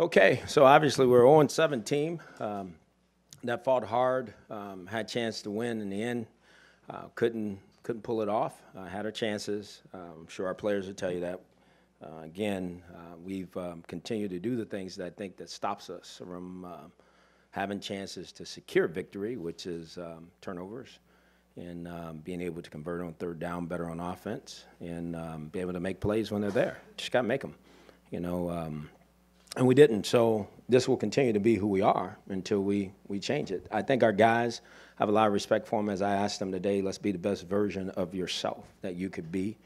Okay, so obviously we're 0-7 team that fought hard, had a chance to win in the end, couldn't pull it off. Had our chances. I'm sure our players will tell you that. Again, we've continued to do the things that I think that stops us from having chances to secure victory, which is turnovers, and being able to convert on third down better on offense, and be able to make plays when they're there. Just got to make them, you know. And we didn't, so this will continue to be who we are until we change it. I think our guys have a lot of respect for them. As I asked them today, let's be the best version of yourself that you could be.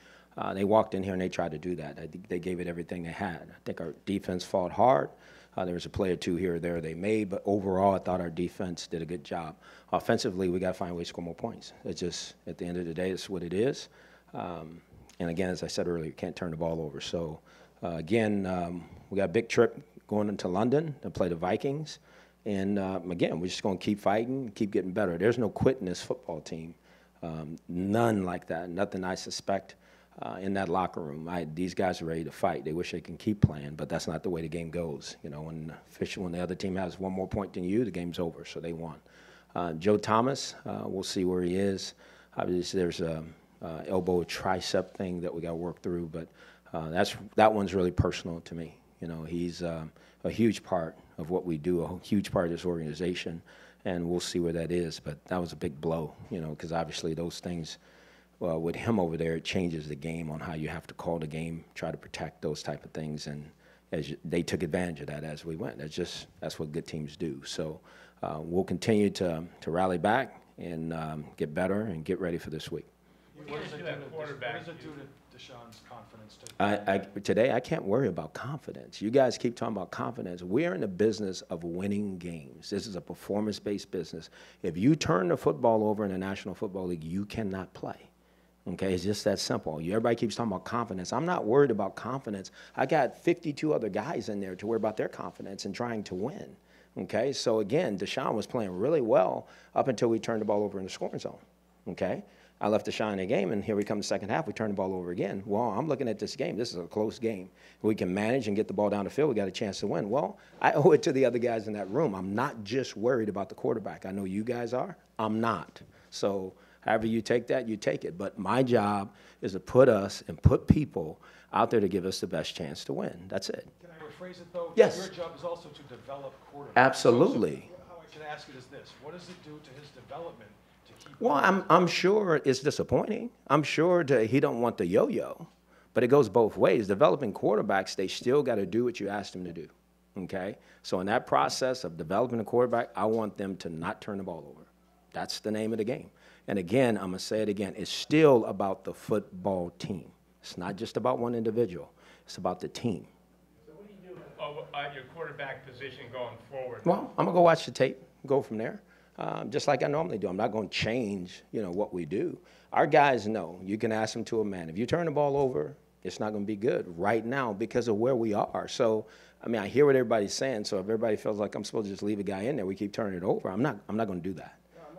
They walked in here and they tried to do that. I think they gave it everything they had. I think our defense fought hard. There was a play or two here or there they made, but overall I thought our defense did a good job. Offensively, we got to find a way to score more points. It's just, at the end of the day, it's what it is. And again, as I said earlier, you can't turn the ball over. So, again, we got a big trip going into London to play the Vikings. And, again, we're just going to keep fighting, keep getting better. There's no quit in this football team. None like that. Nothing I suspect in that locker room. These guys are ready to fight. They wish they can keep playing, but that's not the way the game goes. You know, when the other team has one more point than you, the game's over, so they won. Joe Thomas, we'll see where he is. Obviously, there's a elbow tricep thing that we got to work through, but that one's really personal to me. You know, he's a huge part of what we do, a huge part of this organization, and we'll see where that is. But that was a big blow, you know, because obviously those things, with him over there, it changes the game on how you have to call the game, try to protect those type of things, and they took advantage of that as we went. That's what good teams do. So we'll continue to rally back and get better and get ready for this week. What does it do to Deshaun's confidence? Today, I can't worry about confidence. You guys keep talking about confidence. We're in the business of winning games. This is a performance-based business. If you turn the football over in the National Football League, you cannot play. Okay, it's just that simple. Everybody keeps talking about confidence. I'm not worried about confidence. I got 52 other guys in there to worry about their confidence and trying to win. Okay, so again, Deshaun was playing really well up until we turned the ball over in the scoring zone. Okay. I left Deshaun in the game, and here we come the second half. We turn the ball over again. Well, I'm looking at this game. This is a close game. We can manage and get the ball down the field. We got a chance to win. Well, I owe it to the other guys in that room. I'm not just worried about the quarterback. I know you guys are. I'm not. So however you take that, you take it. But my job is to put us and put people out there to give us the best chance to win. That's it. Can I rephrase it, though? Yes. Your job is also to develop quarterbacks. Absolutely. So how I can ask it is this. What does it do to his development? Well, I'm sure it's disappointing. I'm sure he don't want the yo-yo, but it goes both ways. Developing quarterbacks, they still got to do what you asked them to do, okay? So in that process of developing a quarterback, I want them to not turn the ball over. That's the name of the game. And again, I'm going to say it again, it's still about the football team. It's not just about one individual. It's about the team. So what do you do at your quarterback position going forward? Well, I'm going to go watch the tape, go from there. Just like I normally do. I'm not going to change, what we do. Our guys know. You can ask them to a man. If you turn the ball over, it's not going to be good right now because of where we are. So, I mean, I hear what everybody's saying. So if everybody feels like I'm supposed to just leave a guy in there, we keep turning it over. I'm not going to do that.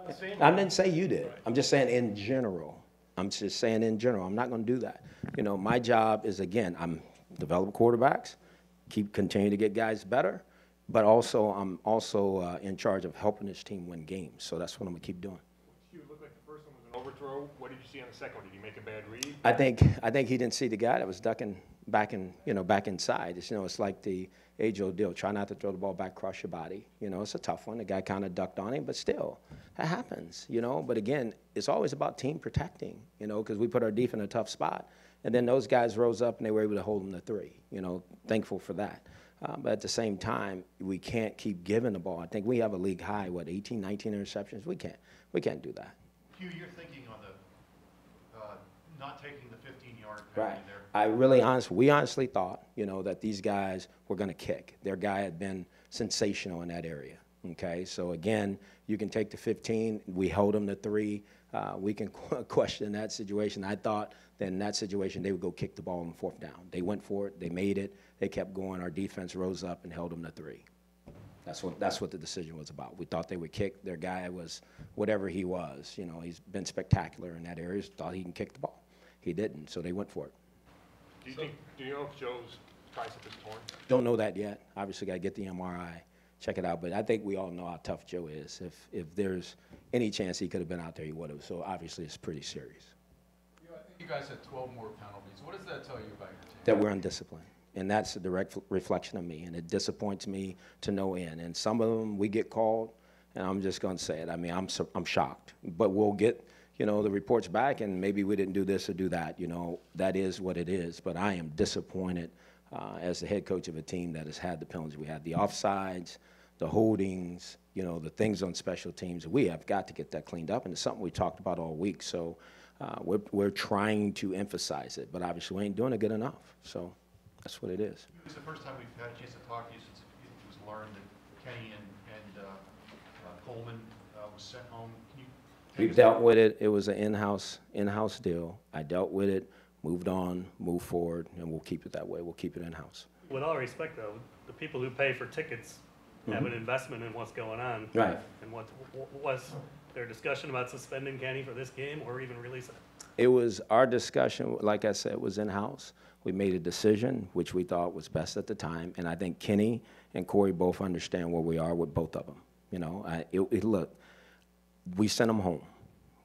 No, I didn't say you did. I'm just saying in general. I'm just saying in general. I'm not going to do that. My job is, again, I'm develop quarterbacks, continue to get guys better. But also, I'm also in charge of helping this team win games. So that's what I'm going to keep doing. Hue, looked like the first one was an overthrow. What did you see on the second one? Did he make a bad read? I think he didn't see the guy that was ducking back inside. It's like the age-old deal. Try not to throw the ball back, cross your body. It's a tough one. The guy kind of ducked on him, but still, that happens. But again, it's always about team protecting. Because we put our defense in a tough spot, and then those guys rose up and they were able to hold them to 3. Thankful for that. But at the same time, we can't keep giving the ball. I think we have a league high, 18, 19 interceptions? We can't do that. Hue, you're thinking on the not taking the 15-yard penalty there. We honestly thought, that these guys were going to kick. Their guy had been sensational in that area. Okay, so again, you can take the 15. We held them to 3. We can question that situation. I thought that in that situation they would go kick the ball on 4th down. They went for it. They made it. They kept going. Our defense rose up and held them to 3. That's what the decision was about. We thought they would kick. Their guy was whatever he was. He's been spectacular in that area. Thought he can kick the ball. He didn't, so they went for it. Do you know if Joe's tricep is torn? Don't know that yet. Obviously, got to get the MRI, check it out. But I think we all know how tough Joe is. If there's any chance he could have been out there, he would have. So obviously, it's pretty serious. I think you guys had 12 more penalties. What does that tell you about your team? That we're undisciplined. And that's a direct reflection of me. And it disappoints me to no end. And some of them we get called, and I'm just going to say it. I mean, I'm shocked. But we'll get, the reports back, and maybe we didn't do this or do that. That is what it is. But I am disappointed as the head coach of a team that has had the penalties. We had the offsides, the holdings, the things on special teams. We have got to get that cleaned up, and it's something we talked about all week. So we're trying to emphasize it, but obviously we ain't doing it good enough. So that's what it is. It's the first time we've had a chance to talk to you since it was learned that Kenny and Coleman was sent home. Can you We've dealt with it. It was an in-house deal. I dealt with it, moved on, moved forward, and we'll keep it that way. We'll keep it in-house. With all respect, though, the people who pay for tickets have an investment in what's going on. Right. And what was there a discussion about suspending Kenny for this game or even releasing it? It was our discussion, like I said, was in-house. We made a decision, which we thought was best at the time, and I think Kenny and Corey both understand where we are with both of them. Look, we sent them home,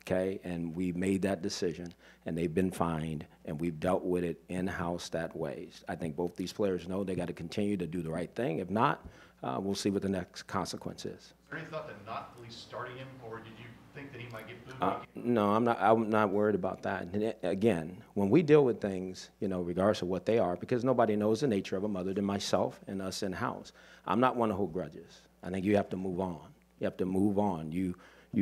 okay, and we made that decision, and they've been fined, and we've dealt with it in-house that way. I think both these players know they got to continue to do the right thing. If not, we'll see what the next consequence is. Is there any thought to not at least starting him, or did you think that he might get booed? No, I'm not worried about that. And again, when we deal with things, regardless of what they are, because nobody knows the nature of them other than myself and us in-house, I'm not one to hold grudges. I think you have to move on. You have to move on. You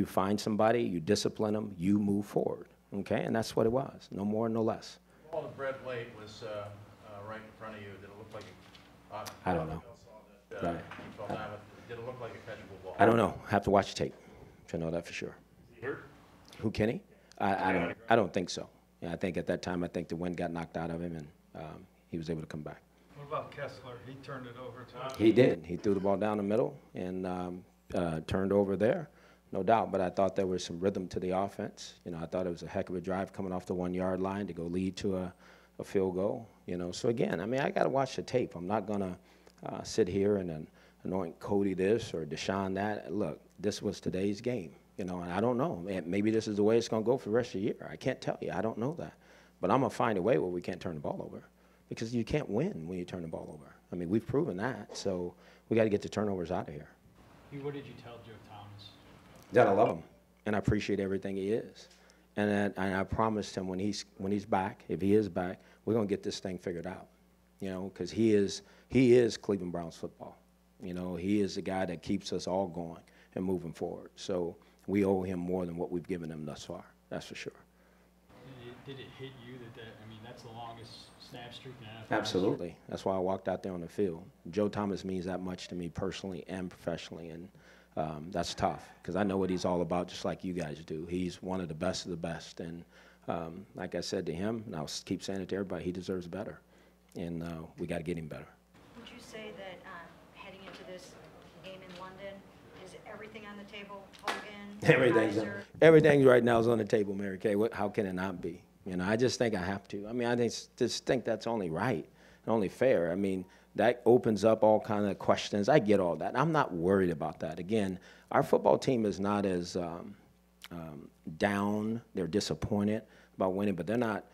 find somebody, you discipline them, you move forward, okay? And that's what it was, no more, no less. All the bread late was right in front of you. Did it look like I don't know. Right. You fell down with, did it look like a catchable ball? I don't know. Have to watch the tape to know that for sure. Is he hurt? Who, Kenny? I don't think so. Yeah, I think at that time, the wind got knocked out of him, and he was able to come back. What about Kessler? He turned it over to He did. He threw the ball down the middle and turned over there, no doubt. But I thought there was some rhythm to the offense. I thought it was a heck of a drive coming off the 1-yard line to go lead to a field goal. So again, I got to watch the tape. I'm not going to sit here and anoint Cody this or Deshaun that. Look, this was today's game. And I don't know. Maybe this is the way it's going to go for the rest of the year. I can't tell you. I don't know that. But I'm going to find a way where we can't turn the ball over, because you can't win when you turn the ball over. We've proven that. So we got to get the turnovers out of here. What did you tell Joe Thomas? That I love him, and I appreciate everything he is. And I promised him when he's back, if he is back, we're going to get this thing figured out, because he is Cleveland Browns football. He is the guy that keeps us all going and moving forward. So we owe him more than what we've given him thus far. That's for sure. Did it hit you that's the longest snap streak in the NFL? Absolutely. That's why I walked out there on the field. Joe Thomas means that much to me personally and professionally, and that's tough because I know what he's all about, just like you guys do. He's one of the best of the best, and like I said to him, and I'll keep saying it to everybody, he deserves better, and we got to get him better. Would you say that heading into this game in London, is everything on the table? Hogan, Everything right now is on the table, Mary Kay. How can it not be? I just think I have to. I just think that's only right and only fair. That opens up all kinds of questions. I get all that. I'm not worried about that. Again, our football team is not as down. They're disappointed about winning, but they're not,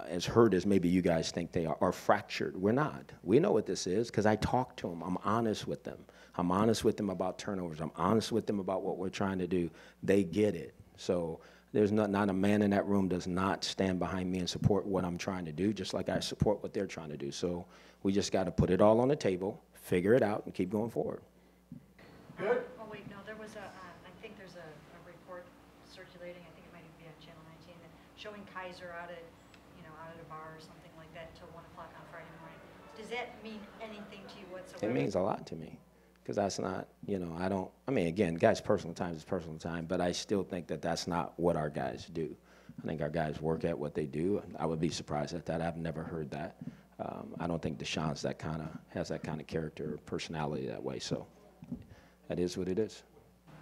as hurt as maybe you guys think they are, or fractured. We're not. We know what this is because I talk to them. I'm honest with them. I'm honest with them about turnovers. I'm honest with them about what we're trying to do. They get it. So there's not a man in that room does not stand behind me and support what I'm trying to do, just like I support what they're trying to do. So we just got to put it all on the table, figure it out, and keep going forward. Good. Oh, wait, no, there was I think there's a report circulating, I think it might even be on Channel 19, that showing Kaiser out at a bar or something like that until 1 o'clock on Friday morning. Does that mean anything to you whatsoever? It means a lot to me. Because that's not, again, guys' personal time is personal time, but I still think that that's not what our guys do. I think our guys work at what they do. I would be surprised at that. I've never heard that. I don't think Deshaun's has that kind of character or personality that way. So that is what it is.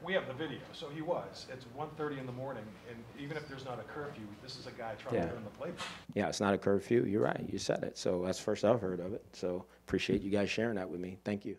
We have the video, so he was. It's 1:30 in the morning, and even if there's not a curfew, this is a guy trying to Yeah. get in the playbook. Yeah, it's not a curfew. You're right. You said it. So that's the first I've heard of it. So appreciate you guys sharing that with me. Thank you.